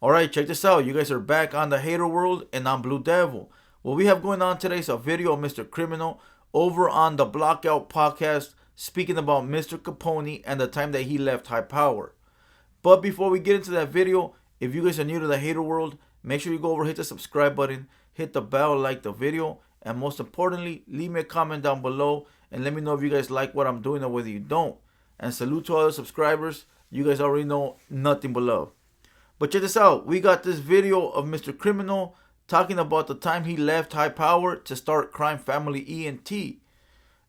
Alright, check this out. You guys are back on the Hater World and I'm Blue Devil. What we have going on today is a video of Mr. Criminal over on the Blockout podcast speaking about Mr. Capone-E and the time that he left High Power. But before we get into that video, if you guys are new to the Hater World, make sure you go over, hit the subscribe button, hit the bell, like the video, and most importantly, leave me a comment down below and let me know if you guys like what I'm doing or whether you don't. And salute to all the subscribers. You guys already know nothing but love. But check this out. We got this video of Mr. Criminal talking about the time he left High Power to start Crime Family ENT.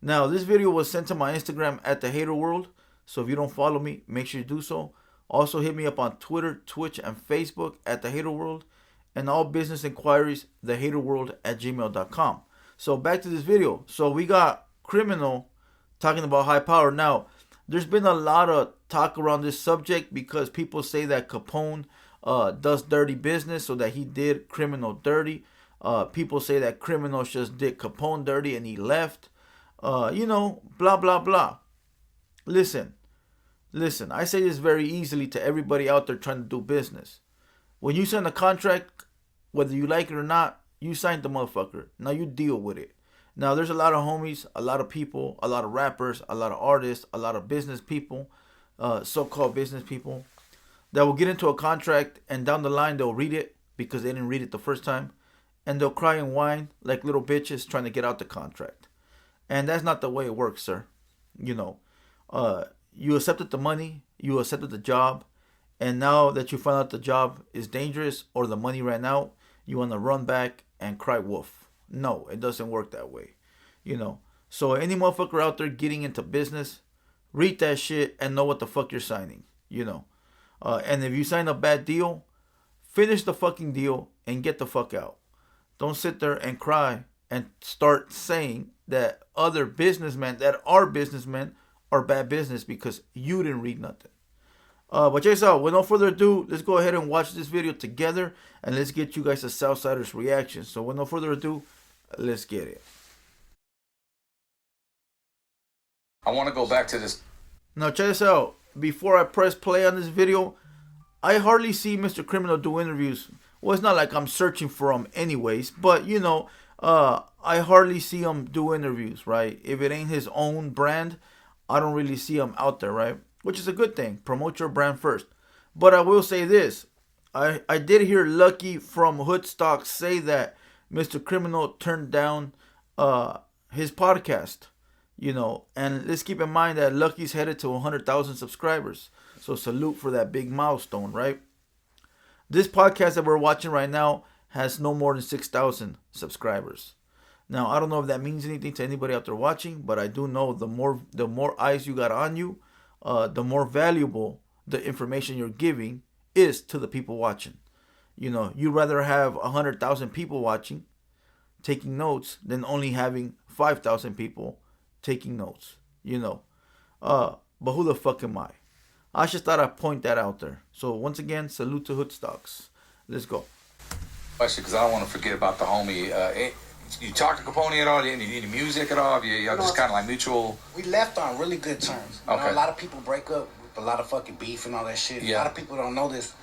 Now, this video was sent to my Instagram at TheHaterWorld. So if you don't follow me, make sure you do so. Also, hit me up on Twitter, Twitch, and Facebook at TheHaterWorld. And all business inquiries, TheHaterWorld@gmail.com. So back to this video. So we got Criminal talking about High Power. Now, there's been a lot of talk around this subject because people say that Capone does dirty business, so that he did Criminal dirty. People say that Criminal just did Capone dirty and he left. Blah, blah, blah. Listen, I say this very easily to everybody out there trying to do business. When you sign a contract, whether you like it or not, you signed the motherfucker. Now you deal with it. Now, there's a lot of homies, a lot of people, a lot of rappers, a lot of artists, a lot of business people, so-called business people, that will get into a contract and down the line they'll read it because they didn't read it the first time. And they'll cry and whine like little bitches trying to get out the contract. And that's not the way it works, sir. You accepted the money, you accepted the job, and now that you find out the job is dangerous or the money ran out, you want to run back and cry wolf. No, it doesn't work that way. So any motherfucker out there getting into business, read that shit and know what the fuck you're signing. And if you sign a bad deal, finish the fucking deal and get the fuck out. Don't sit there and cry and start saying that other businessmen that are businessmen are bad business because you didn't read nothing. But check this out. With no further ado, let's go ahead and watch this video together and let's get you guys a Southsider's reaction. So with no further ado, let's get it. I want to go back to this. Now check this out. Before I press play on this video, I hardly see Mr. Criminal do interviews. Well, it's not like I'm searching for him anyways, but I hardly see him do interviews, right? If it ain't his own brand, I don't really see him out there, right? Which is a good thing. Promote your brand first. But I will say this. I did hear Lucky from Hoodstock say that Mr. Criminal turned down his podcast. And let's keep in mind that Lucky's headed to 100,000 subscribers. So salute for that big milestone, right? This podcast that we're watching right now has no more than 6,000 subscribers. Now, I don't know if that means anything to anybody out there watching, but I do know the more eyes you got on you, the more valuable the information you're giving is to the people watching. You'd rather have 100,000 people watching, taking notes, than only having 5,000 people taking notes. But who the fuck am I? I just thought I'd point that out there. So once again, salute to Hoodstocks. Let's go. Question, because I don't want to forget about the homie. You talk to Capone at all? Any music at all? Y'all just kind of like mutual? We left on really good terms. Okay. A lot of people break up with a lot of fucking beef and all that shit. Yeah. A lot of people don't know this.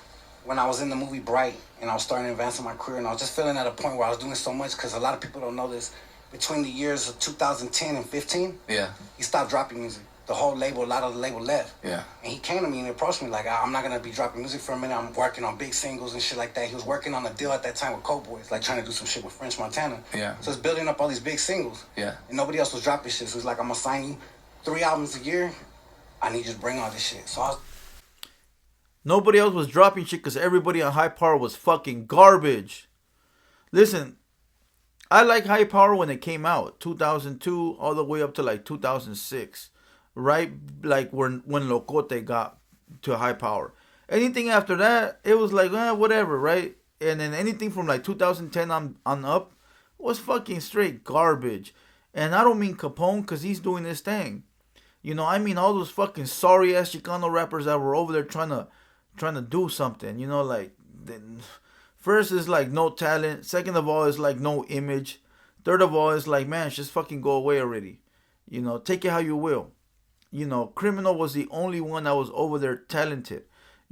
When I was in the movie Bright and I was starting to advance in my career and I was just feeling at a point where I was doing so much because a lot of people don't know this. Between the years of 2010 and 15, he stopped dropping music. The whole label, a lot of the label left. Yeah. And he came to me and approached me like, I'm not going to be dropping music for a minute. I'm working on big singles and shit like that. He was working on a deal at that time with Cowboys, like trying to do some shit with French Montana. Yeah. So it's building up all these big singles. Yeah. And nobody else was dropping shit. So he's like, I'm going to sign you 3 albums a year. I need you to bring all this shit. So I was... Nobody else was dropping shit because everybody on High Power was fucking garbage. Listen, I like High Power when it came out, 2002 all the way up to like 2006, right? Like when Locote got to High Power. Anything after that, it was like, whatever, right? And then anything from like 2010 on up was fucking straight garbage. And I don't mean Capone because he's doing his thing. I mean all those fucking sorry ass Chicano rappers that were over there trying to do something. First is like no talent. Second of all is like no image. Third of all is like, man, just fucking go away already. Take it how you will. Criminal was the only one that was over there talented.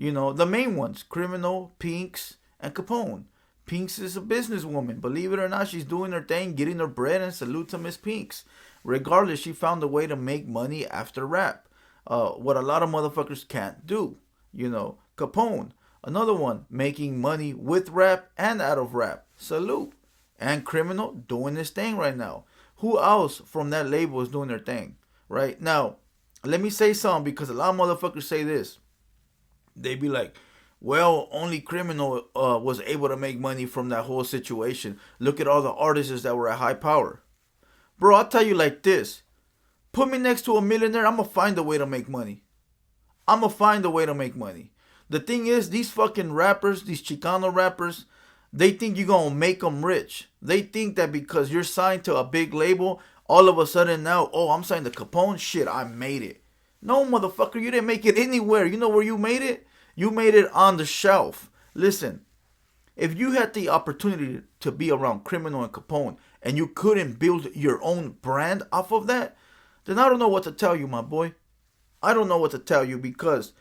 You know, the main ones, Criminal, Pinks, and Capone. Pinks is a businesswoman. Believe it or not, she's doing her thing, getting her bread, and salute to Miss Pinks. Regardless, she found a way to make money after rap. What a lot of motherfuckers can't do. You know, Capone, another one, making money with rap and out of rap. Salute. And Criminal, doing his thing right now. Who else from that label is doing their thing? Right? Now, let me say something, because a lot of motherfuckers say this. They be like, well, only Criminal was able to make money from that whole situation. Look at all the artists that were at high power. Bro, I'll tell you like this. Put me next to a millionaire, I'm going to find a way to make money. I'm going to find a way to make money. The thing is, these fucking rappers, these Chicano rappers, they think you're going to make them rich. They think that because you're signed to a big label, all of a sudden now, oh, I'm signed to Capone, shit, I made it. No, motherfucker, you didn't make it anywhere. You know where you made it? You made it on the shelf. Listen, if you had the opportunity to be around Criminal and Capone and you couldn't build your own brand off of that, then I don't know what to tell you, my boy. I don't know what to tell you, because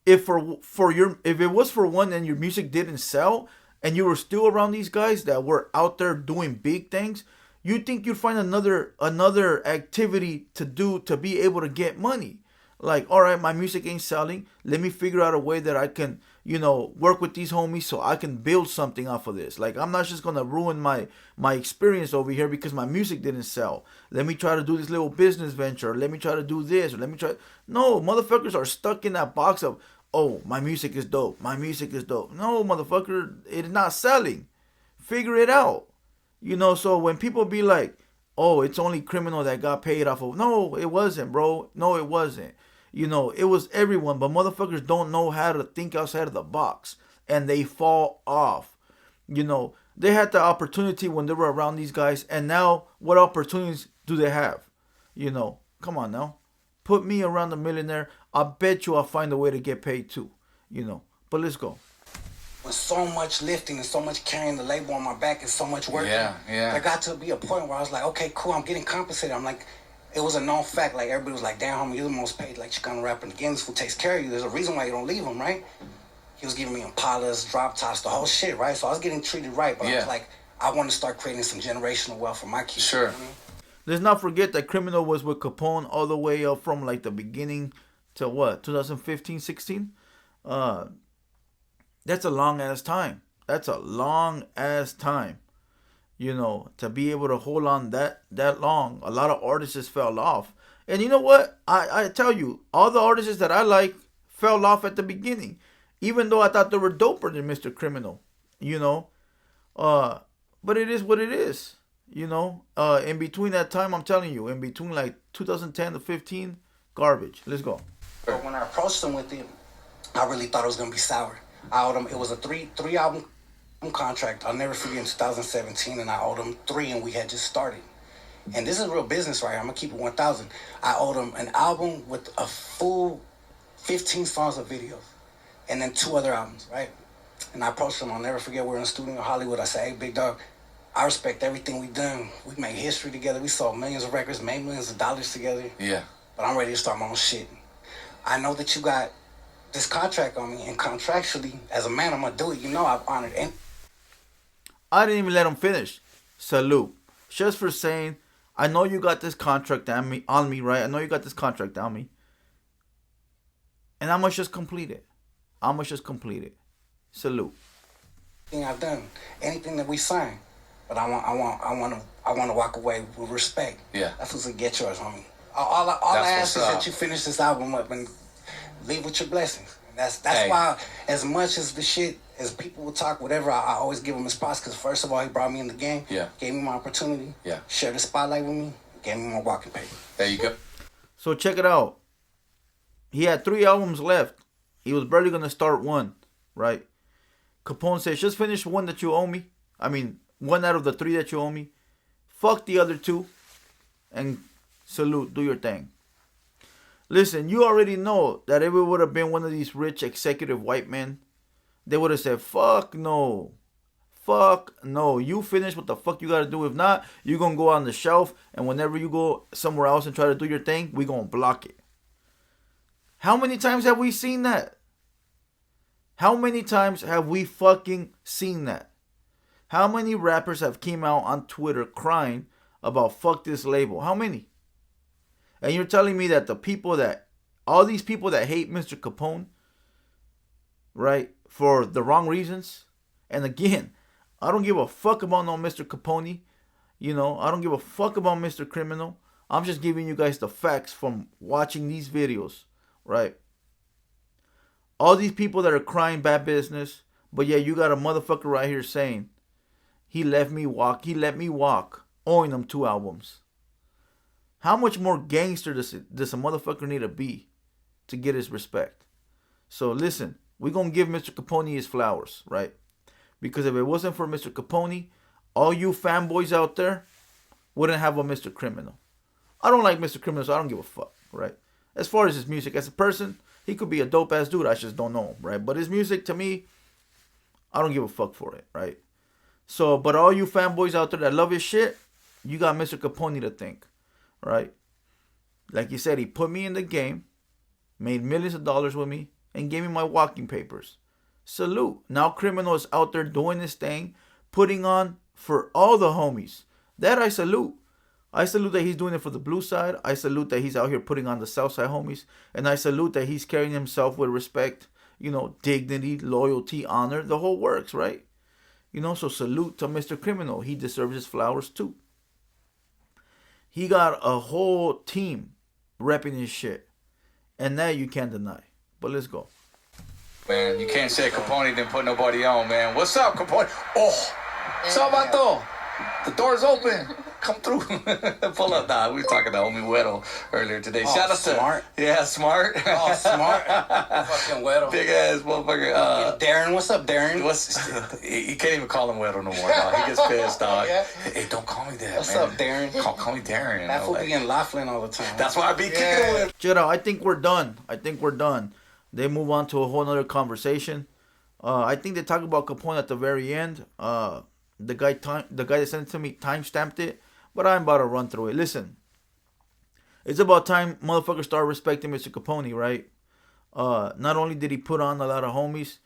if it was for one and your music didn't sell and you were still around these guys that were out there doing big things, you think you'd find another activity to do to be able to get money. Like, all right, my music ain't selling. Let me figure out a way that I can, you know, work with these homies so I can build something off of this. Like, I'm not just going to ruin my experience over here because my music didn't sell. Let me try to do this little business venture. Or let me try to do this. Or let me try. No, motherfuckers are stuck in that box of, oh, my music is dope. My music is dope. No, motherfucker, it's not selling. Figure it out. You know, so when people be like, oh, it's only Criminal that got paid off of. No, it wasn't, bro. No, it wasn't. You know, it was everyone, but motherfuckers don't know how to think outside of the box, and they fall off. You know, they had the opportunity when they were around these guys, and now what opportunities do they have? You know, come on now. Put me around a millionaire, I bet you I'll find a way to get paid too. You know, but let's go. With so much lifting and so much carrying the label on my back and so much work, there got to be a point where I was like, okay, cool, I'm getting compensated. I'm like, it was a known fact. Like, everybody was like, damn, homie, you're the most paid, like, Chicano rapper in the game. This fool takes care of you. There's a reason why you don't leave him, right? He was giving me Impalas, drop tops, the whole shit, right? So I was getting treated right, but I was like, I want to start creating some generational wealth for my kids. Sure. You know what I mean? Let's not forget that Criminal was with Capone all the way up from, like, the beginning to what, 2015, 16? That's a long-ass time. That's a long-ass time. You know, to be able to hold on that long. A lot of artists just fell off. And you know what? I tell you, all the artists that I like fell off at the beginning. Even though I thought they were doper than Mr.Criminal. You know? But it is what it is. You know? In between that time, I'm telling you, in between like 2010 to 15, garbage. Let's go. But when I approached him with it, I really thought it was going to be sour. I owed him, it was a three album contract. I'll never forget, in 2017, and I owed him 3, and we had just started. And this is real business right here. I'm gonna keep it 1,000. I owed him an album with a full 15 songs of videos, and then 2 other albums, right? And I approached him. I'll never forget. We were in a studio in Hollywood. I said, "Hey, big dog, I respect everything we've done. We made history together. We sold millions of records, made millions of dollars together. Yeah. But I'm ready to start my own shit. I know that you got this contract on me, and contractually, as a man, I'm gonna do it. You know, I've honored it." I didn't even let him finish. Salute. Just for saying, I know you got this contract on me, right? I know you got this contract on me. And I must just complete it. Salute. Thing I've done, anything that we sign, but I want to walk away with respect. Yeah. That's what's gonna get yours, homie. All I ask is that you finish this album up and leave with your blessings. That's why, as much as the shit, as people will talk, whatever, I always give him his props, because first of all, he brought me in the game, gave me my opportunity, shared the spotlight with me, gave me my walking paper. There you go. So check it out. He had 3 albums left. He was barely going to start one, right? Capone says, just finish one that you owe me. I mean, 1 out of the 3 that you owe me. Fuck the other 2. And salute, do your thing. Listen, you already know that if it would have been one of these rich executive white men, they would have said, fuck no. Fuck no. You finish what the fuck you got to do. If not, you're going to go on the shelf, and whenever you go somewhere else and try to do your thing, we're going to block it. How many times have we seen that? How many times have we fucking seen that? How many rappers have came out on Twitter crying about fuck this label? How many? And you're telling me that all these people that hate Mr. Capone, right, for the wrong reasons. And again, I don't give a fuck about no Mr. Capone. I don't give a fuck about Mr. Criminal. I'm just giving you guys the facts from watching these videos, right? All these people that are crying bad business, but yeah, you got a motherfucker right here saying, he let me walk, owing them 2 albums. How much more gangster does a motherfucker need to be to get his respect? So listen, we're going to give Mr. Capone his flowers, right? Because if it wasn't for Mr. Capone, all you fanboys out there wouldn't have a Mr. Criminal. I don't like Mr. Criminal, so I don't give a fuck, right? As far as his music, as a person, he could be a dope-ass dude. I just don't know him, right? But his music, to me, I don't give a fuck for it, right? So, but all you fanboys out there that love his shit, you got Mr. Capone to thank, right? Like he said, he put me in the game, made millions of dollars with me, and gave me my walking papers. Salute. Now Criminal is out there doing his thing, putting on for all the homies. That I salute. I salute that he's doing it for the blue side. I salute that he's out here putting on the Southside homies. And I salute that he's carrying himself with respect, dignity, loyalty, honor, the whole works, right? So salute to Mr. Criminal. He deserves his flowers too. He got a whole team repping his shit. And that you can't deny. But let's go. Man, you can't say Capone didn't put nobody on, man. What's up, Capone? Oh, Salvato. The door's open. Come through. Pull up. Nah, we were talking to homie Weddle earlier today. Shout out to Smart. Yeah, Smart. Oh, Smart. Fucking Weddle. Big ass motherfucker. Darren, what's up, Darren? You can't even call him Weddle no more, dog. He gets pissed, dog. Yeah. Hey, don't call me that, what's man. Up, Darren? Call me Darren. That fool be in Laughlin all the time. That's why I be kicking it with. Jedi, I think we're done. They move on to a whole other conversation. I think they talk about Capone at the very end. The guy that sent it to me time-stamped it, but I'm about to run through it. Listen, it's about time motherfuckers start respecting Mr. Capone, right? Not only did he put on a lot of homies,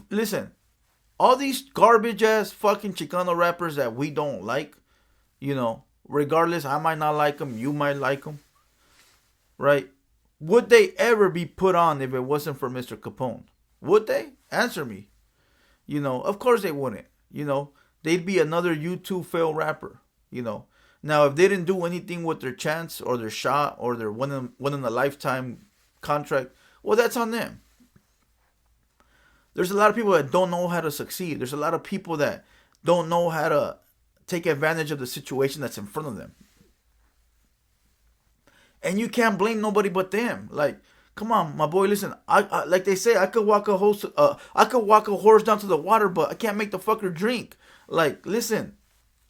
listen, all these garbage-ass fucking Chicano rappers that we don't like, regardless, I might not like them, you might like them, right? Would they ever be put on if it wasn't for Mr. Capone? Would they? Answer me. Of course they wouldn't. They'd be another YouTube fail rapper. Now if they didn't do anything with their chance or their shot or their winning a lifetime contract, well, that's on them. There's a lot of people that don't know how to succeed. There's a lot of people that don't know how to take advantage of the situation that's in front of them. And you can't blame nobody but them. Like, come on, my boy. Listen, I like they say, I could walk a horse down to the water, but I can't make the fucker drink. Like, listen,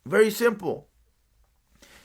very simple.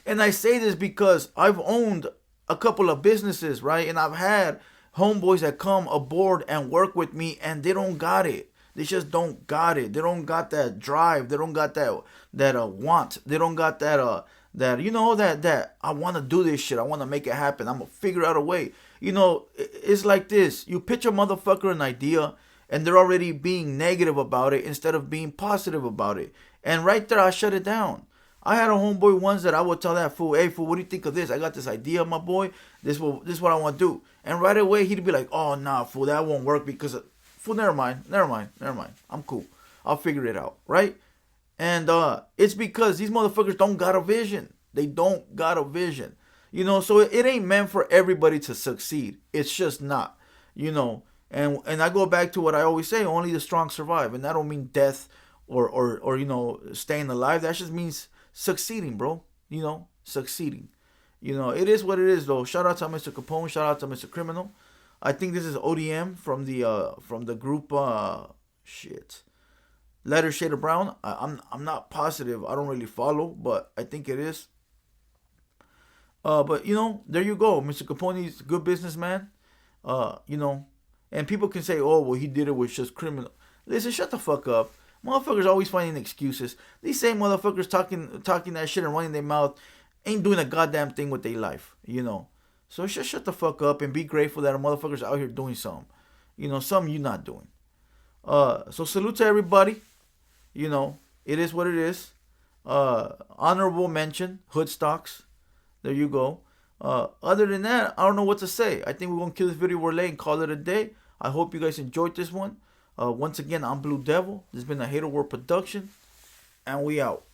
And I say this because I've owned a couple of businesses, right? And I've had homeboys that come aboard and work with me, and they don't got it. They just don't got it. They don't got that drive. They don't got that want. They don't got that that I want to do this shit. I want to make it happen. I'm going to figure out a way. It's like this. You pitch a motherfucker an idea and they're already being negative about it instead of being positive about it. And right there, I shut it down. I had a homeboy once that I would tell that fool, hey, fool, what do you think of this? I got this idea, my boy. This is what I want to do. And right away, he'd be like, oh, nah, fool, that won't work because, fool, never mind. I'm cool. I'll figure it out, right? And it's because these motherfuckers don't got a vision. They don't got a vision. So it ain't meant for everybody to succeed. It's just not, And I go back to what I always say, only the strong survive. And that don't mean death or staying alive. That just means succeeding, bro. Succeeding. It is what it is, though. Shout out to Mr. Capone. Shout out to Mr. Criminal. I think this is ODM from the group, Letter Shade of Brown. I'm not positive. I don't really follow, but I think it is. But there you go. Mr. Capone's a good businessman. And people can say, oh, well, he did it with just criminal. Listen, shut the fuck up. Motherfuckers always finding excuses. These same motherfuckers talking that shit and running their mouth ain't doing a goddamn thing with their life, So just shut the fuck up and be grateful that a motherfucker's out here doing something. Something you not doing. So salute to everybody. You know, it is what it is. Honorable mention, Hood Stocks. There you go. Other than that, I don't know what to say. I think we're going to kill this video we're late and call it a day. I hope you guys enjoyed this one. Once again, I'm Blue Devil. This has been a Hater World production. And we out.